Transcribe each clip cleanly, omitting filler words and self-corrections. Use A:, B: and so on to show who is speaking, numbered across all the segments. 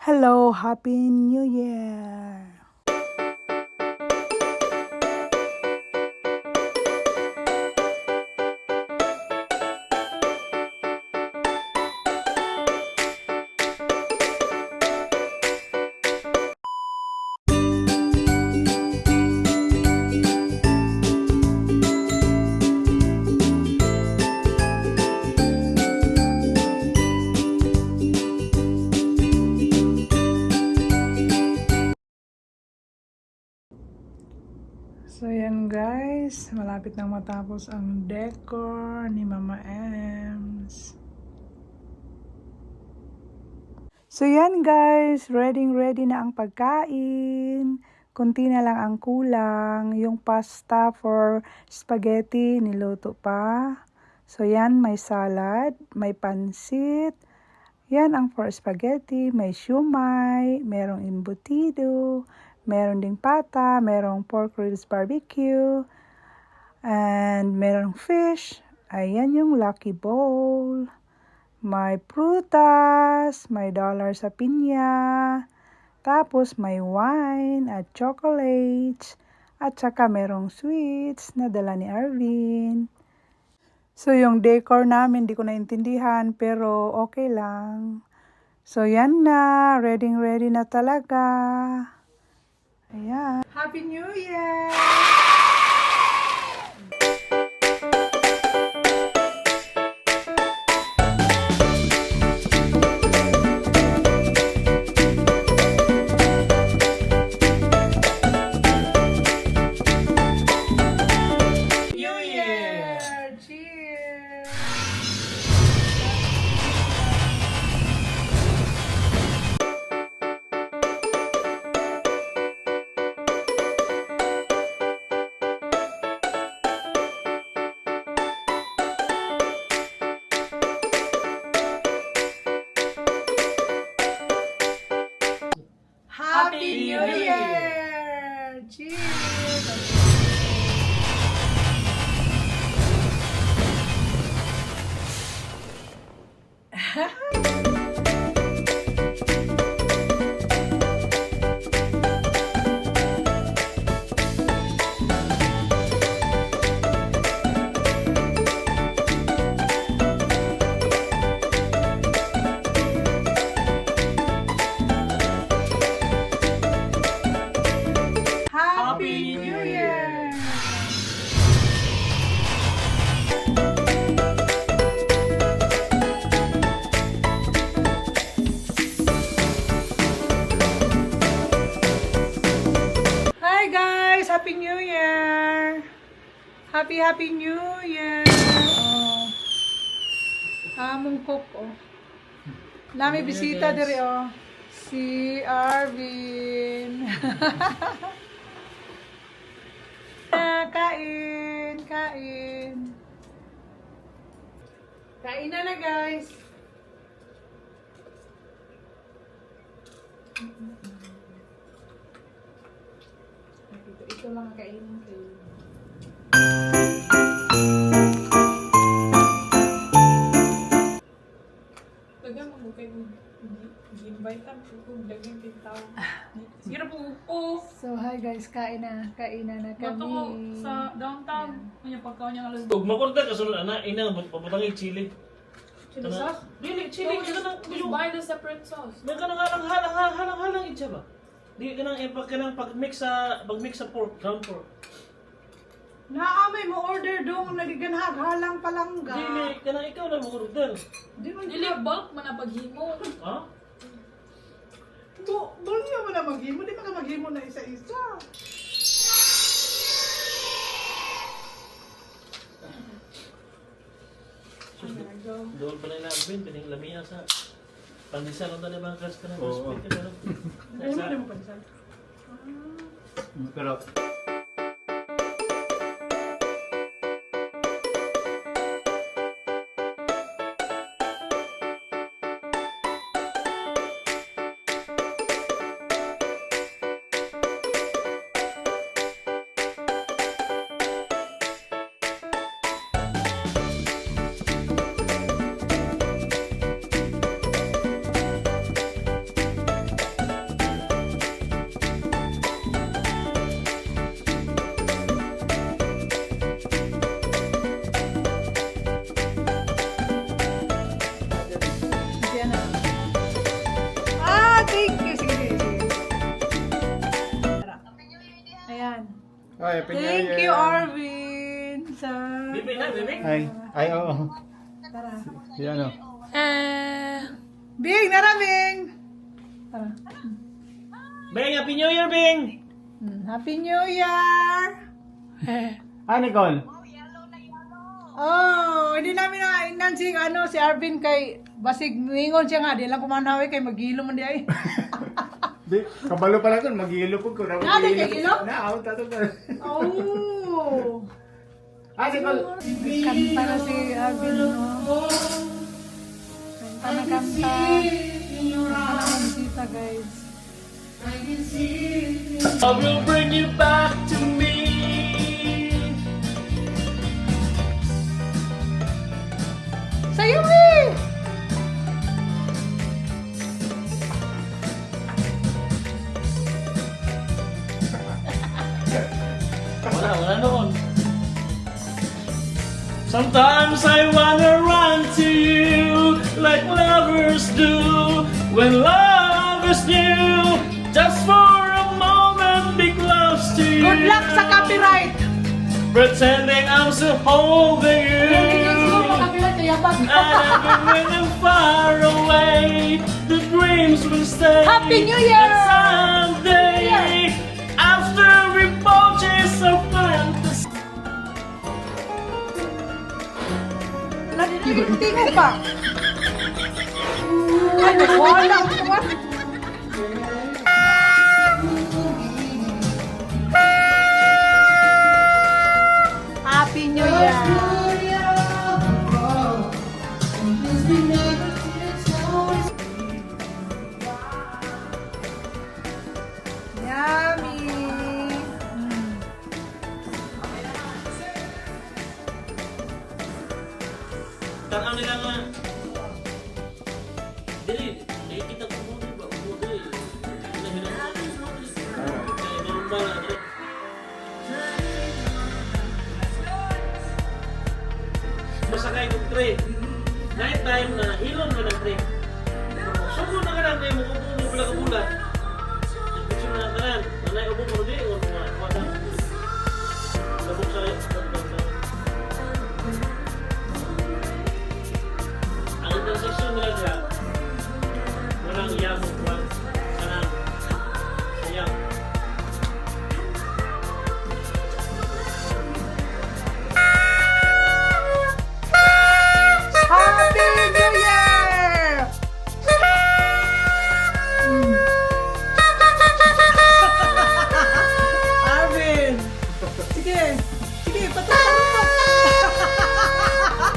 A: Hello, Happy New Year! So yan guys, malapit nang matapos ang decor ni Mama Ems. So yan guys, ready na ang pagkain. Kunti na lang ang kulang. Yung pasta for spaghetti niluto pa. So yan, may salad, may pansit. Yan ang for spaghetti, may siumay, merong embutido, meron ding pata, merong pork ribs barbecue, and merong fish. Ayan yung lucky bowl. May prutas, may dollar sa pinya, tapos may wine at chocolates, at saka merong sweets na dala ni Arvin. So yung decor namin, di ko naintindihan, pero okay lang. So yan na, ready na talaga. Ayan. Happy New Year! New Year! Cheers! Happy New Year! Cheers! Happy New Year! Hi guys! Happy New Year! Happy New Year! Oh. Among cook oh. Nami bisita diri oh. Si Arvin. Kain. Kain na guys. Ito lang ang kainin ko.
B: Dagang mo kay invite am kung dagang tintaw. Sige po upo.
A: So hi guys, kain na
B: Bato ko
A: kami.
B: sa downtown. Kanya pagkaon niya alas.
C: Ug makunta ka sulod ana ina pabutangi chili.
B: Chili sauce?
C: Dili chili ka nang
B: Just buy the separate sauce.
C: may ka nang halang itsa ba? Di ka nang pag-mix sa pork, ground pork.
A: Naamay mo order dong nagiganhag halang palangga.
C: Dili ka nang ikaw na mo order.
A: Di man
B: Dili bulk man ang paghimo.
C: Ha?
A: Bulyo mo na maghimo, di man ka maghimo na isa-isa.
C: Doon pa na Alvin, pining lamia sa pandisan ang tali mga kas ka na
D: Oo.
C: hospital ano.
A: Ay mo na mo pansan.
D: Pero Ay, Happy New
A: Thank
D: Year.
A: you, Arvin. Sa...
C: Bibig na, bibig.
D: Ay, oo.
A: Tara.
D: Si ano?
A: Bing, naraming! Tara.
C: Bing, Happy New Year, Bing!
A: Happy New Year!
D: Ah, Nicole.
A: Oh, hindi namin na si si Arvin kay basig ningon siya nga, di lang kumanawi kay magilo man di ay.
D: Di, kabalo pala kun, mag-iilo po ko.
A: Ah, di kay ilo?
D: Na, ako tato pa.
A: Oh.
D: Ah, Nicole.
A: Kanta na si Arvin, no? Kanta na kanta. Kanta na musita, guys.
C: I will bring you back to me.
A: Sa'yo eh!
C: Wala noon. Sometimes I wanna run to you like lovers do when love is new. Just for a moment, be close to you.
A: Good luck sa copyright!
C: Pretending I'm still holding you. And even when I'm far away, the dreams will stay.
A: Happy New Year!
C: And someday, after we both chase our fantasy.
A: Wala din ang tingin pa. Ay, wala ko ba? Happy New Year! Yummy!
C: Tanaw nila nga. Dili, kita ko mo ba? Mo dili. Meron ba? Masakay kong train. Night time na hilom na ng train. Sugo na ka lang kayo mo kung mo pala kabulat. Picture na kanan. Nanay ubo mo rin o mga kwata. Labok sa ang transition nila siya. Walang iyamong kwan. Kanan. Sayang.
A: Happy New Year! Arvin! Sige! Sige, patuloy mo!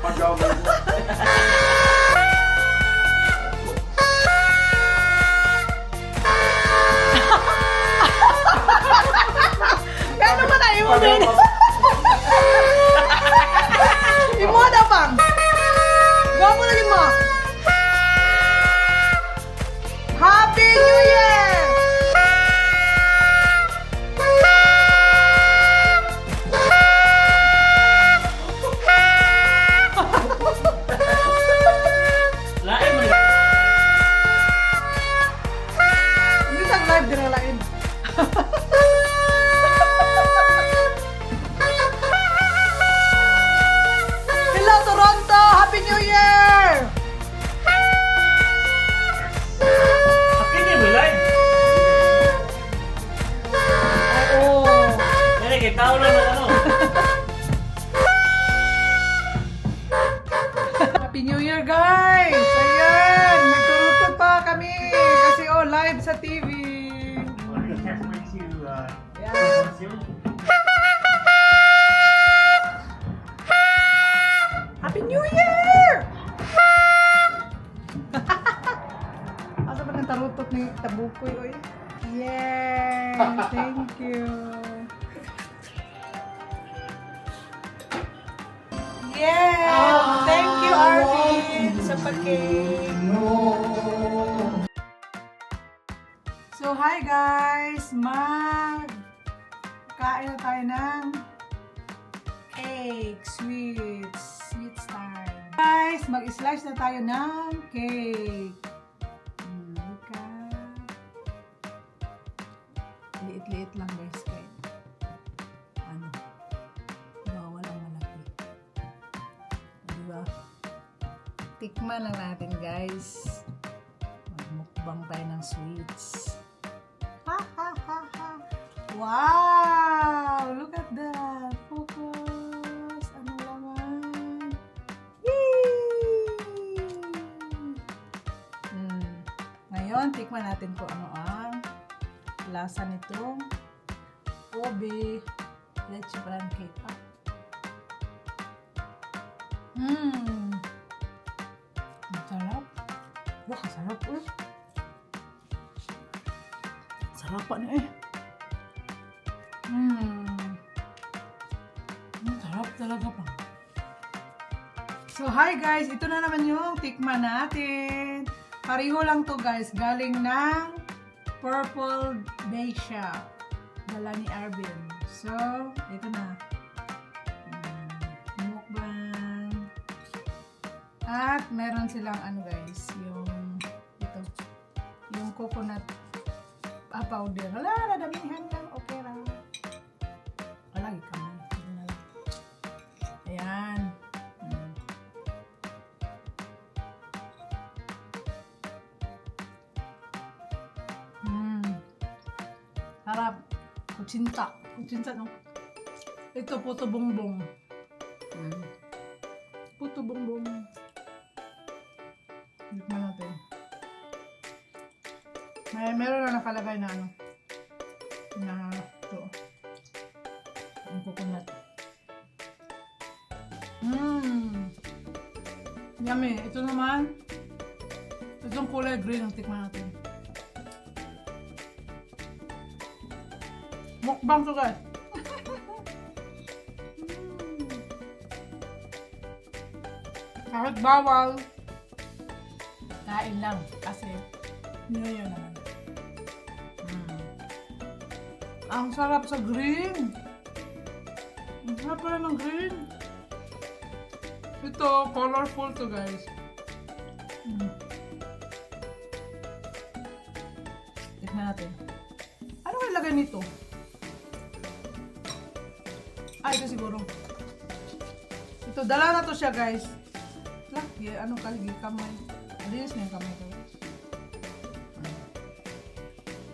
D: Pagaw mo.
A: Gano'n ba na imo din? Imo na bang? Gawa mo na lima! Happy New Year!
C: Lain mo.
A: Hindi sa live din na lain. Hello Toronto! Happy New Year!
C: Hindi mo live.
A: Oo.
C: Kaya kay tao lang na ano.
A: Happy New Year guys! Ayan! Nagturuto pa kami kasi live sa TV. Ayan. Happy New Year! Asa ba ng tarutot ni Tabukoy, oy? Yay! Thank you! Yay! Thank you, Arvin, sa pag-cake. So, hi guys! Kain na tayo ng cake, sweets time. Guys, mag-slice na tayo ng cake. Liit-liit lang guys. Tikman lang natin, guys. Magmukbang tayo ng sweets. Ha, ha, ha, ha. Wow! Look at that. Focus. Ano laman? Yay! Ngayon, tikman natin kung ano ang lasa nitong Obe leche flan cake. Masarap. Wah, sarap ulit. Sarap pa na eh. Sarap talaga pa. So, hi guys! Ito na naman yung tikman natin. Pareho lang to guys. Galing ng Purple Bake Shop. Dala ni Arvin. So, ito na. Mukbang. At meron silang ano guys, yung ito. Yung coconut powder. Wala, nadamihan lang. Okay lang. Wala, ikamay. Ayan. Sarap. Kuchinta. Kuchinta, no? Ito, puto bongbong. Puto bongbong. Tikman natin. Meron na nakalagay na ano. Na ito. Ang coconut. Yummy. Ito naman. Itong kulay green ang tikman natin. Mukbang to guys. Kahit bawal, kain lang kasi niyo naman. Ang sarap sa green. Ang sarap pala ng green. Ito, colorful to guys. Tignan natin. Ano kaya lagay nito? Ito siguro. Ito, dala na to siya guys. Laki, ano kaligi, kamay. Alinis na yung kamay ko.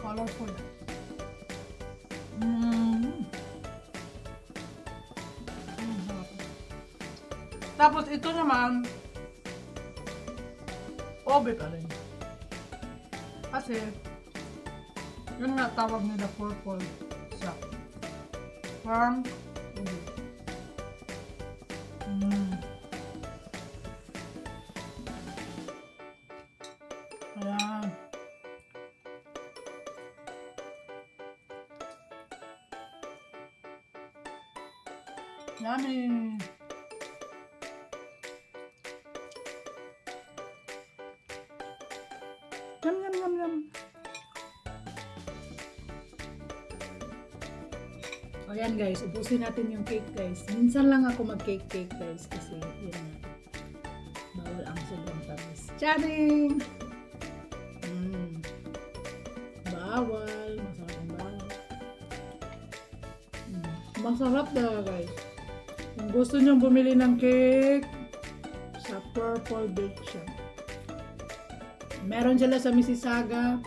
A: Colorful. Tapos ito naman, Obe pa rin. Kasi, yun nga tawag nila purple siya. Farm Obe. Ayan. Yummy! Yum, yum, yum, yum. O yan guys, ubusin natin yung cake guys. Minsan lang ako mag-cake guys kasi yun na. Bawal ang sobrang tamis. Charing! Bawal. Masarap ang bawal. Masarap talaga guys. Kung gusto nyo bumili ng cake sa Purple Bake Shop. Meron sila sa Mississauga.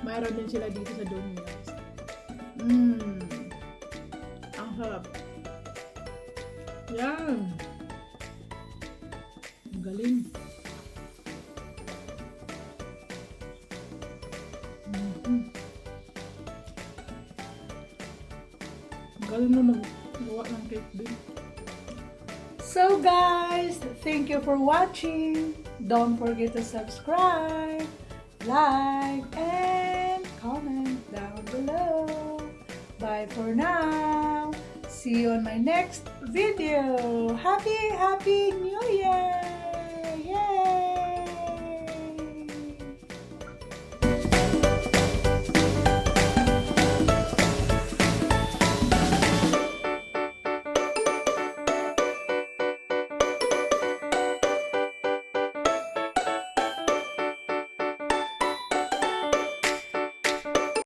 A: Meron din sila dito sa Domino's. Ang sarap. Yan. Ang galing. Ang galing mo magawa ng cake din. So guys, thank you for watching. Don't forget to subscribe, like, and comment down below. Bye for now. See you on my next video. Happy New Year!